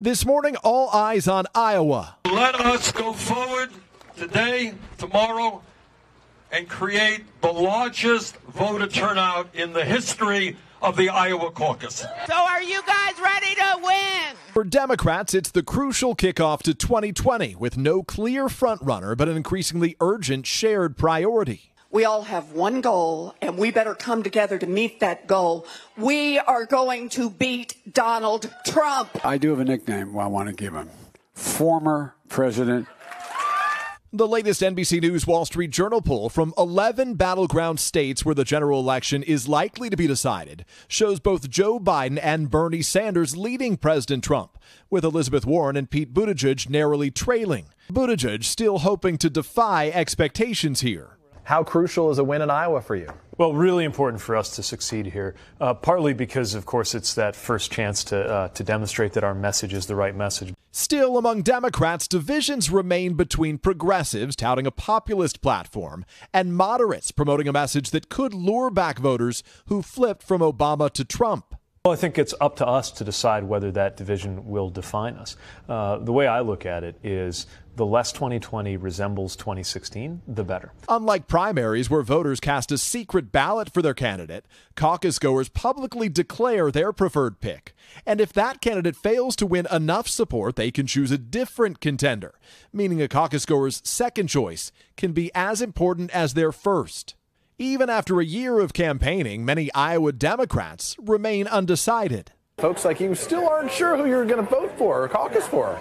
This morning, all eyes on Iowa. Let us go forward today, tomorrow, and create the largest voter turnout in the history of the Iowa caucus. So are you guys ready to win? For Democrats, it's the crucial kickoff to 2020 with no clear frontrunner, but an increasingly urgent shared priority. We all have one goal, and we better come together to meet that goal. We are going to beat Donald Trump. I do have a nickname I want to give him. Former President. The latest NBC News Wall Street Journal poll from 11 battleground states where the general election is likely to be decided shows both Joe Biden and Bernie Sanders leading President Trump, with Elizabeth Warren and Pete Buttigieg narrowly trailing. Buttigieg still hoping to defy expectations here. How crucial is a win in Iowa for you? Well, really important for us to succeed here, partly because, of course, it's that first chance to demonstrate that our message is the right message. Still, among Democrats, divisions remain between progressives touting a populist platform and moderates promoting a message that could lure back voters who flipped from Obama to Trump. Well, I think it's up to us to decide whether that division will define us. The way I look at it is the less 2020 resembles 2016, the better. Unlike primaries where voters cast a secret ballot for their candidate, caucus goers publicly declare their preferred pick. And if that candidate fails to win enough support, they can choose a different contender, meaning a caucus goer's second choice can be as important as their first. Even after a year of campaigning, many Iowa Democrats remain undecided. Folks like you still aren't sure who you're going to vote for or caucus for.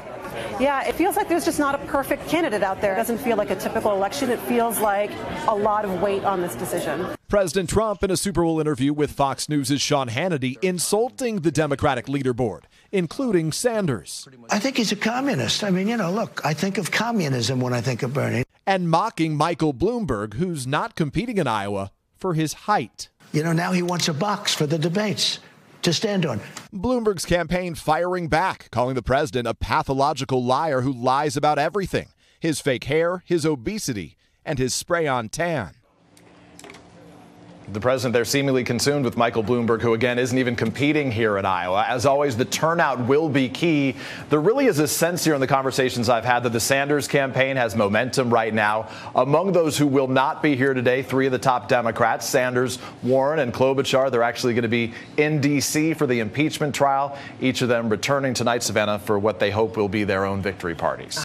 Yeah, it feels like there's just not a perfect candidate out there. It doesn't feel like a typical election. It feels like a lot of weight on this decision. President Trump, in a Super Bowl interview with Fox News' Sean Hannity, insulting the Democratic leaderboard, including Sanders. I think he's a communist. I mean, look, I think of communism when I think of Bernie. And mocking Michael Bloomberg, who's not competing in Iowa, for his height. Now he wants a box for the debates to stand on. Bloomberg's campaign firing back, calling the president a pathological liar who lies about everything. His fake hair, his obesity, and his spray-on tan. The president there seemingly consumed with Michael Bloomberg, who again isn't even competing here in Iowa. As always, the turnout will be key. There really is a sense here in the conversations I've had that the Sanders campaign has momentum right now. Among those who will not be here today, three of the top Democrats, Sanders, Warren, and Klobuchar, they're actually going to be in D.C. for the impeachment trial, each of them returning tonight, Savannah, for what they hope will be their own victory parties.